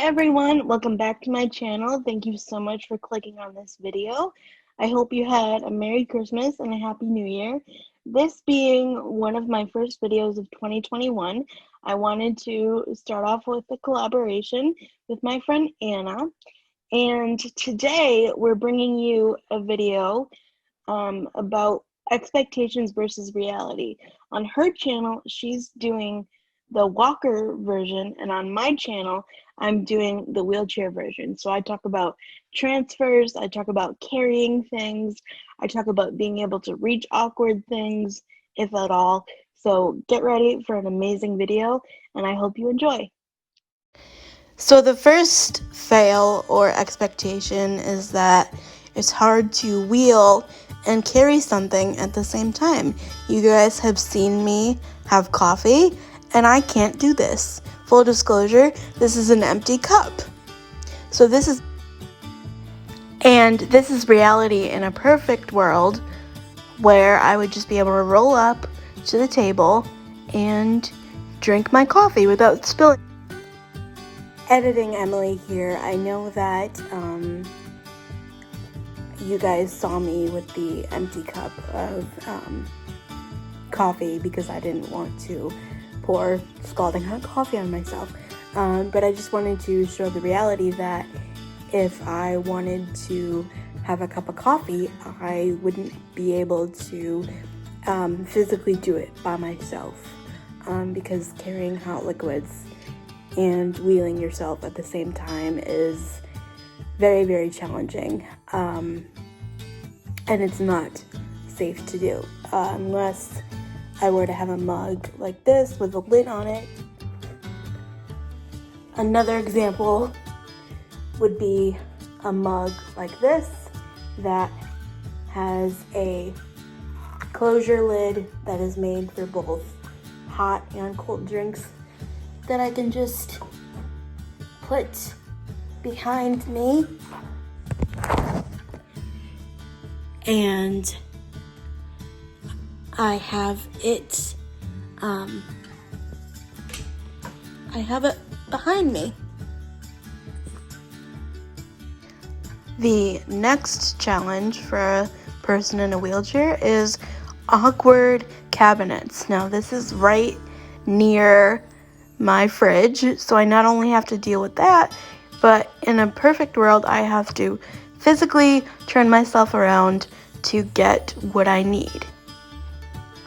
everyone, welcome back to my channel. Thank you so much for clicking on this video. I hope you had a Merry Christmas and a Happy New Year. This being one of my first videos of 2021, I wanted to start off with a collaboration with my friend Anna. And today we're bringing you a video about expectations versus reality. On her channel, she's doing the walker version, and on my channel, I'm doing the wheelchair version. So I talk about transfers, I talk about carrying things, I talk about being able to reach awkward things, if at all. So get ready for an amazing video, and I hope you enjoy. So the first fail or expectation is that it's hard to wheel and carry something at the same time. You guys have seen me have coffee, and I can't do this. Full disclosure, this is an empty cup. So this is reality in a perfect world where I would just be able to roll up to the table and drink my coffee without spilling. Editing Emily here. I know that you guys saw me with the empty cup of coffee because I didn't want to pour scalding hot coffee on myself. But I just wanted to show the reality that if I wanted to have a cup of coffee, I wouldn't be able to physically do it by myself because carrying hot liquids and wheeling yourself at the same time is very, very challenging, and it's not safe to do unless I were to have a mug like this with a lid on it. Another example would be a mug like this that has a closure lid that is made for both hot and cold drinks that I can just put behind me, and I have it behind me. The next challenge for a person in a wheelchair is awkward cabinets. Now this is right near my fridge, so I not only have to deal with that, but in a perfect world I have to physically turn myself around to get what I need.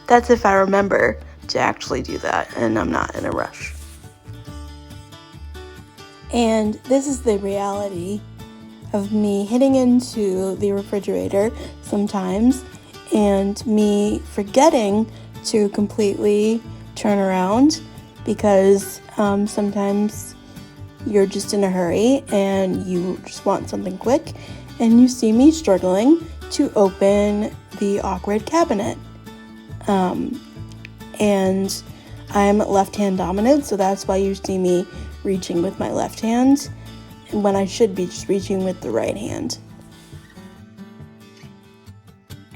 That's if I remember to actually do that and I'm not in a rush. And this is the reality of me hitting into the refrigerator sometimes and me forgetting to completely turn around because sometimes you're just in a hurry and you just want something quick and you see me struggling to open the awkward cabinet. And I'm left-hand dominant, so that's why you see me reaching with my left hand when I should be just reaching with the right hand.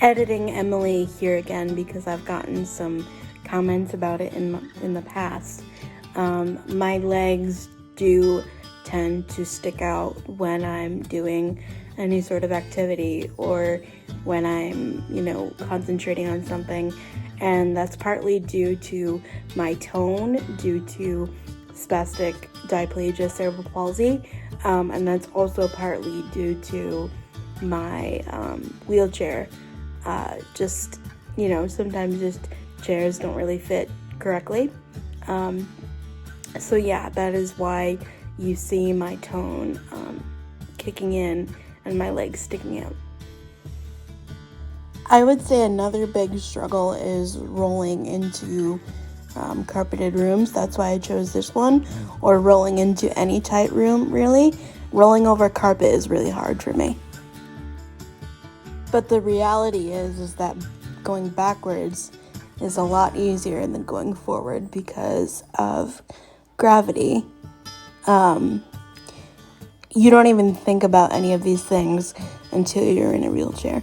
Editing Emily here again because I've gotten some comments about it in the past. My legs do tend to stick out when I'm doing any sort of activity or when I'm, concentrating on something, and that's partly due to my tone, due to spastic diplegia, cerebral palsy, and that's also partly due to my wheelchair. Sometimes just chairs don't really fit correctly. So yeah, that is why you see my tone kicking in and my legs sticking out. I would say another big struggle is rolling into carpeted rooms. That's why I chose this one, or rolling into any tight room, really. Rolling over carpet is really hard for me. But the reality is that going backwards is a lot easier than going forward because of gravity. You don't even think about any of these things until you're in a wheelchair.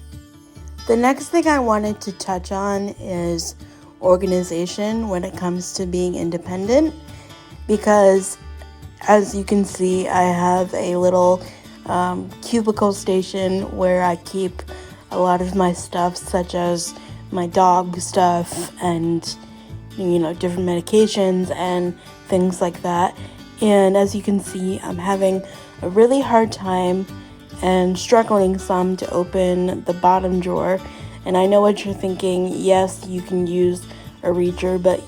The next thing I wanted to touch on is organization when it comes to being independent, because as you can see, I have a little cubicle station where I keep a lot of my stuff, such as my dog stuff and, different medications and things like that. And as you can see, I'm having a really hard time and struggling some to open the bottom drawer. And I know what you're thinking. Yes, you can use a reacher, but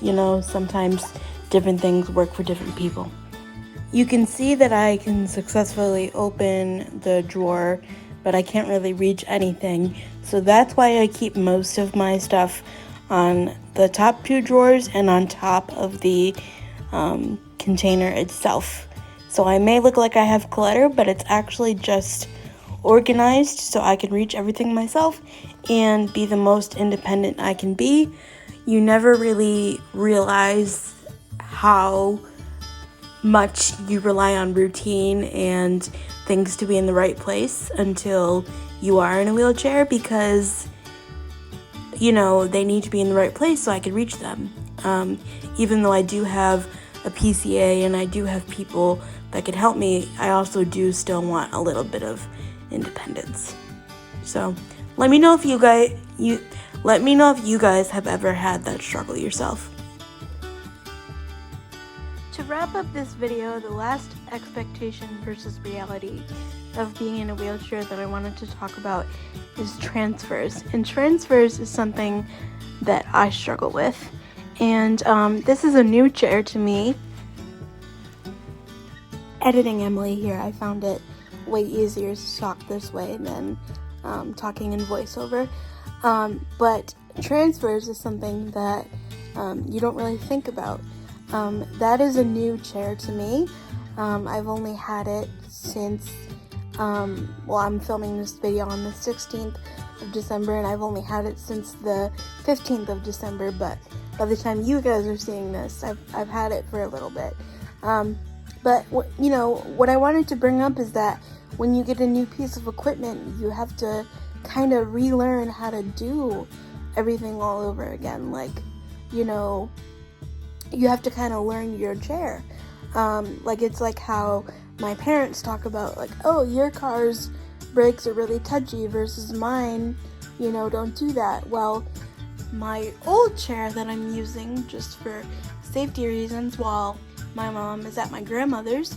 sometimes different things work for different people. You can see that I can successfully open the drawer, but I can't really reach anything. So that's why I keep most of my stuff on the top two drawers and on top of the container itself. So I may look like I have clutter, but it's actually just organized so I can reach everything myself and be the most independent I can be. You never really realize how much you rely on routine and things to be in the right place until you are in a wheelchair, because they need to be in the right place so I can reach them. Even though I do have a PCA and I do have people that can help me, I also do still want a little bit of independence. So let me know if you guys have ever had that struggle yourself. To wrap up this video, the last expectation versus reality of being in a wheelchair that I wanted to talk about is transfers. And transfers is something that I struggle with. And this is a new chair to me. Editing Emily here, I found it way easier to talk this way than talking in voiceover. But transfers is something that you don't really think about. That is a new chair to me. I've only had it since, I'm filming this video on the 16th of December, and I've only had it since the 15th of December, but by the time you guys are seeing this, I've had it for a little bit. But what I wanted to bring up is that when you get a new piece of equipment, you have to kind of relearn how to do everything all over again. Like, you have to kind of learn your chair. It's like how my parents talk about, like, oh, your car's brakes are really touchy versus mine, don't do that. Well, my old chair that I'm using just for safety reasons while my mom is at my grandmother's,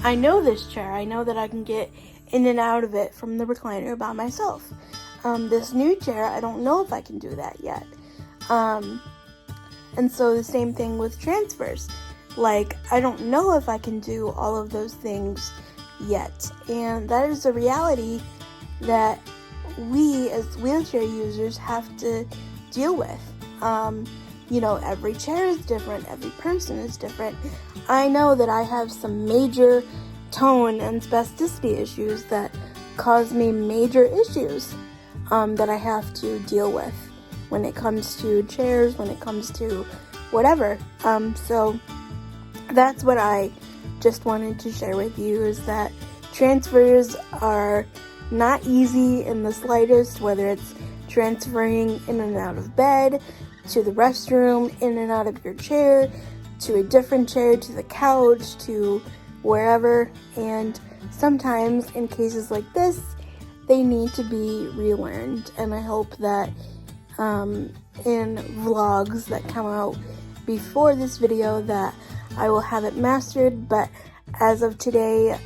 I know this chair. I know that I can get in and out of it from the recliner by myself. This new chair, I don't know if I can do that yet. And so the same thing with transfers. Like, I don't know if I can do all of those things yet. And that is a reality that we as wheelchair users have to deal with. Every chair is different. Every person is different. I know that I have some major tone and spasticity issues that cause me major issues that I have to deal with when it comes to chairs, when it comes to whatever. So that's what I just wanted to share with you, is that transfers are not easy in the slightest, whether it's transferring in and out of bed, to the restroom, in and out of your chair, to a different chair, to the couch, to wherever. And sometimes in cases like this, they need to be relearned. And I hope that in vlogs that come out before this video that I will have it mastered. But as of today,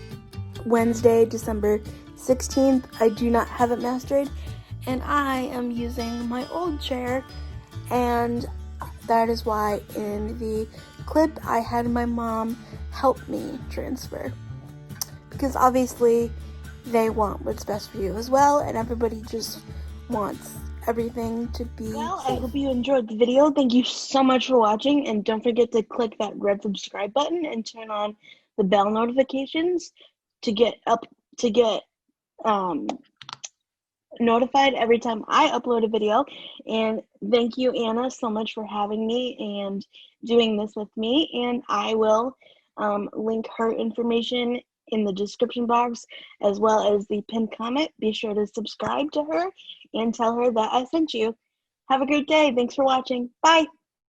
Wednesday, December 16th, I do not have it mastered, and I am using my old chair, and that is why in the clip I had my mom help me transfer, because obviously they want what's best for you as well, and everybody just wants everything to be Well, safe. I hope you enjoyed the video. Thank you so much for watching, and don't forget to click that red subscribe button and turn on the bell notifications to get notified every time I upload a video. And thank you, Anna, so much for having me and doing this with me. And I will link her information in the description box as well as the pinned comment. Be sure to subscribe to her and tell her that I sent you. Have a great day. Thanks for watching. Bye.